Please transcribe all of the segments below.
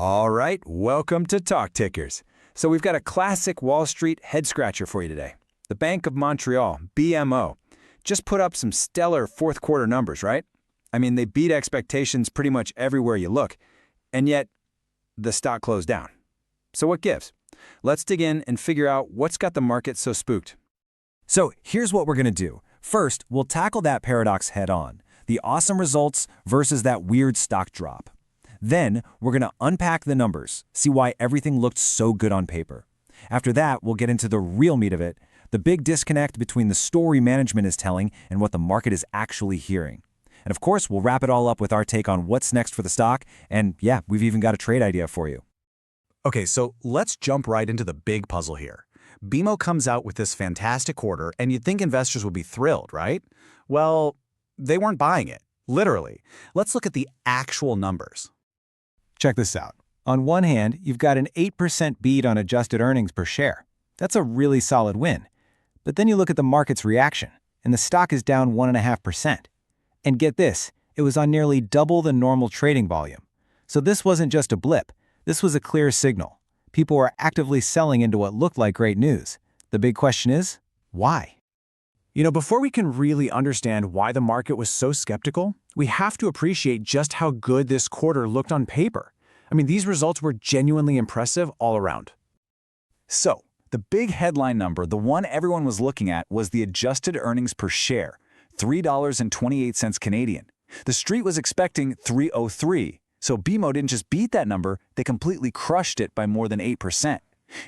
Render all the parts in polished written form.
All right, welcome to Talk Tickers. So we've got a classic Wall Street head-scratcher for you today. The Bank of Montreal, BMO, just put up some stellar fourth quarter numbers, right? I mean, they beat expectations pretty much everywhere you look, and yet the stock closed down. So what gives? Let's dig in and figure out what's got the market so spooked. So here's what we're going to do. First, we'll tackle that paradox head-on, the awesome results versus that weird stock drop. Then, we're going to unpack the numbers, see why everything looked so good on paper. After that, we'll get into the real meat of it, the big disconnect between the story management is telling and what the market is actually hearing. And of course, we'll wrap it all up with our take on what's next for the stock, and yeah, we've even got a trade idea for you. Okay, so let's jump right into the big puzzle here. BMO comes out with this fantastic quarter, and you'd think investors would be thrilled, right? Well, they weren't buying it, literally. Let's look at the actual numbers. Check this out. On one hand, you've got an 8% beat on adjusted earnings per share. That's a really solid win. But then you look at the market's reaction, and the stock is down 1.5%. And get this, it was on nearly double the normal trading volume. So this wasn't just a blip. This was a clear signal. People were actively selling into what looked like great news. The big question is, why? You know, before we can really understand why the market was so skeptical, we have to appreciate just how good this quarter looked on paper. I mean, these results were genuinely impressive all around. So, the big headline number, the one everyone was looking at, was the adjusted earnings per share, $3.28 Canadian. The street was expecting $3.03, so BMO didn't just beat that number, they completely crushed it by more than 8%.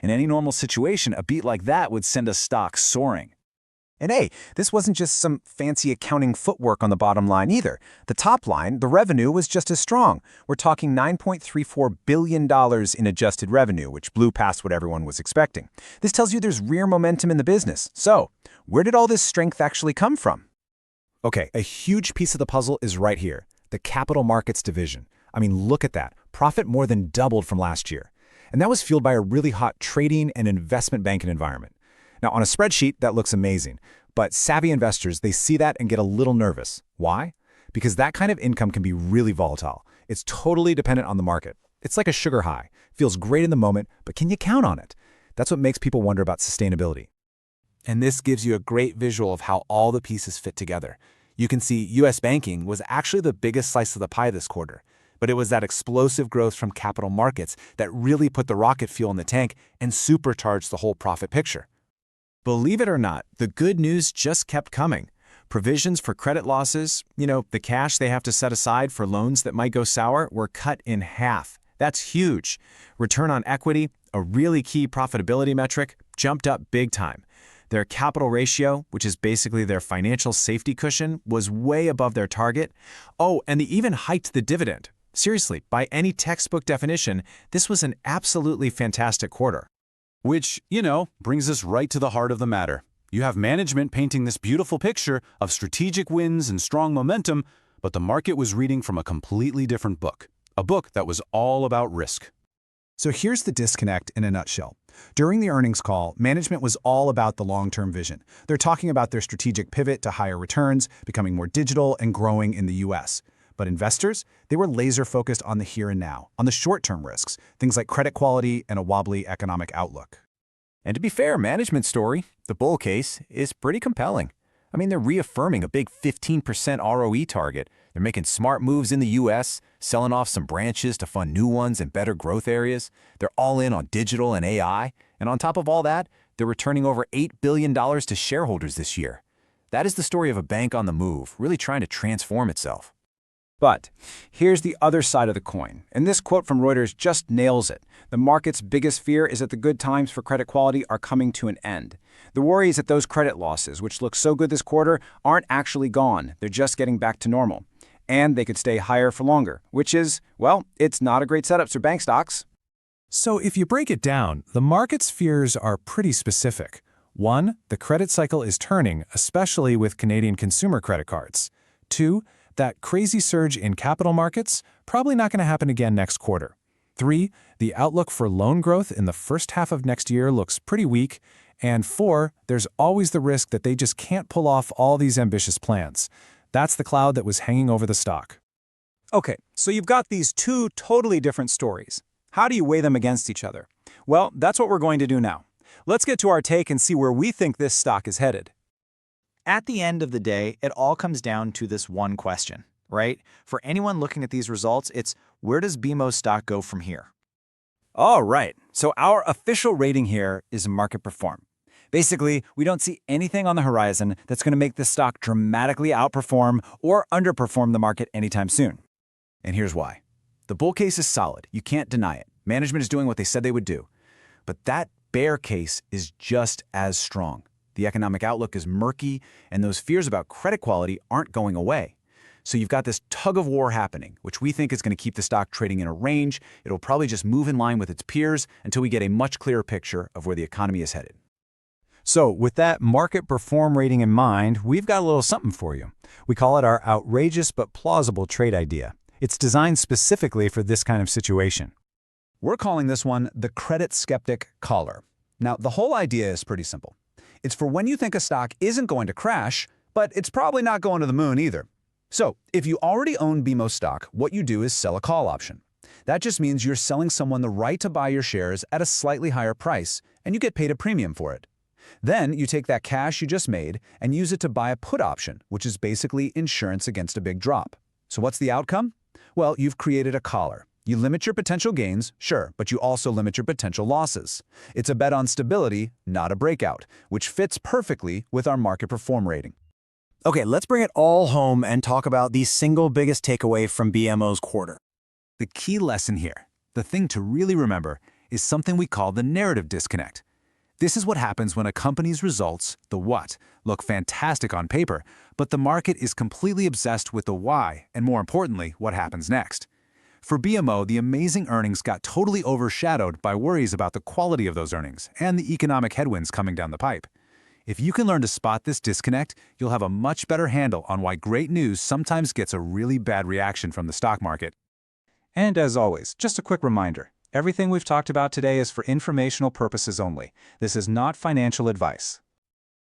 In any normal situation, a beat like that would send a stock soaring. And hey, this wasn't just some fancy accounting footwork on the bottom line either. The top line, the revenue, was just as strong. We're talking $9.34 billion in adjusted revenue, which blew past what everyone was expecting. This tells you there's real momentum in the business. So, where did all this strength actually come from? Okay, a huge piece of the puzzle is right here, the capital markets division. I mean, look at that. Profit more than doubled from last year. And that was fueled by a really hot trading and investment banking environment. Now, on a spreadsheet, that looks amazing, but savvy investors, they see that and get a little nervous. Why? Because that kind of income can be really volatile. It's totally dependent on the market. It's like a sugar high. Feels great in the moment, but can you count on it? That's what makes people wonder about sustainability. And this gives you a great visual of how all the pieces fit together. You can see U.S. banking was actually the biggest slice of the pie this quarter, but it was that explosive growth from capital markets that really put the rocket fuel in the tank and supercharged the whole profit picture. Believe it or not, the good news just kept coming. Provisions for credit losses, the cash they have to set aside for loans that might go sour, were cut in half. That's huge. Return on equity, a really key profitability metric, jumped up big time. Their capital ratio, which is basically their financial safety cushion, was way above their target. Oh, and they even hiked the dividend. Seriously, by any textbook definition, this was an absolutely fantastic quarter. Which, brings us right to the heart of the matter. You have management painting this beautiful picture of strategic wins and strong momentum, but the market was reading from a completely different book. A book that was all about risk. So here's the disconnect in a nutshell. During the earnings call, management was all about the long-term vision. They're talking about their strategic pivot to higher returns, becoming more digital, and growing in the U.S. But investors, they were laser-focused on the here and now, on the short-term risks, things like credit quality and a wobbly economic outlook. And to be fair, management's story, the bull case, is pretty compelling. I mean, they're reaffirming a big 15% ROE target. They're making smart moves in the U.S., selling off some branches to fund new ones in better growth areas. They're all in on digital and AI. And on top of all that, they're returning over $8 billion to shareholders this year. That is the story of a bank on the move, really trying to transform itself. But here's the other side of the coin, and this quote from Reuters just nails it. The market's biggest fear is that the good times for credit quality are coming to an end. The worry is that those credit losses, which look so good this quarter, aren't actually gone. They're just getting back to normal. And they could stay higher for longer, which is, well, it's not a great setup for bank stocks. So if you break it down, the market's fears are pretty specific. 1, the credit cycle is turning, especially with Canadian consumer credit cards. 2, that crazy surge in capital markets, probably not going to happen again next quarter. 3, the outlook for loan growth in the first half of next year looks pretty weak. And 4, there's always the risk that they just can't pull off all these ambitious plans. That's the cloud that was hanging over the stock. Okay, so you've got these two totally different stories. How do you weigh them against each other? Well, that's what we're going to do now. Let's get to our take and see where we think this stock is headed. At the end of the day, it all comes down to this one question, right? For anyone looking at these results, it's where does BMO stock go from here? All right, so our official rating here is market perform. Basically, we don't see anything on the horizon that's going to make this stock dramatically outperform or underperform the market anytime soon. And here's why. The bull case is solid. You can't deny it. Management is doing what they said they would do. But that bear case is just as strong. The economic outlook is murky, and those fears about credit quality aren't going away. So you've got this tug of war happening, which we think is going to keep the stock trading in a range. It'll probably just move in line with its peers until we get a much clearer picture of where the economy is headed. So with that market perform rating in mind, we've got a little something for you. We call it our outrageous but plausible trade idea. It's designed specifically for this kind of situation. We're calling this one the credit skeptic collar. Now, the whole idea is pretty simple. It's for when you think a stock isn't going to crash, but it's probably not going to the moon either. So, if you already own BMO stock, what you do is sell a call option. That just means you're selling someone the right to buy your shares at a slightly higher price, and you get paid a premium for it. Then you take that cash you just made and use it to buy a put option, which is basically insurance against a big drop. So what's the outcome? Well, you've created a collar. You limit your potential gains, sure, but you also limit your potential losses. It's a bet on stability, not a breakout, which fits perfectly with our market perform rating. Okay, let's bring it all home and talk about the single biggest takeaway from BMO's quarter. The key lesson here, the thing to really remember, is something we call the narrative disconnect. This is what happens when a company's results, the what, look fantastic on paper, but the market is completely obsessed with the why, and more importantly, what happens next. For BMO, the amazing earnings got totally overshadowed by worries about the quality of those earnings and the economic headwinds coming down the pipe. If you can learn to spot this disconnect, you'll have a much better handle on why great news sometimes gets a really bad reaction from the stock market. And as always, just a quick reminder, everything we've talked about today is for informational purposes only. This is not financial advice.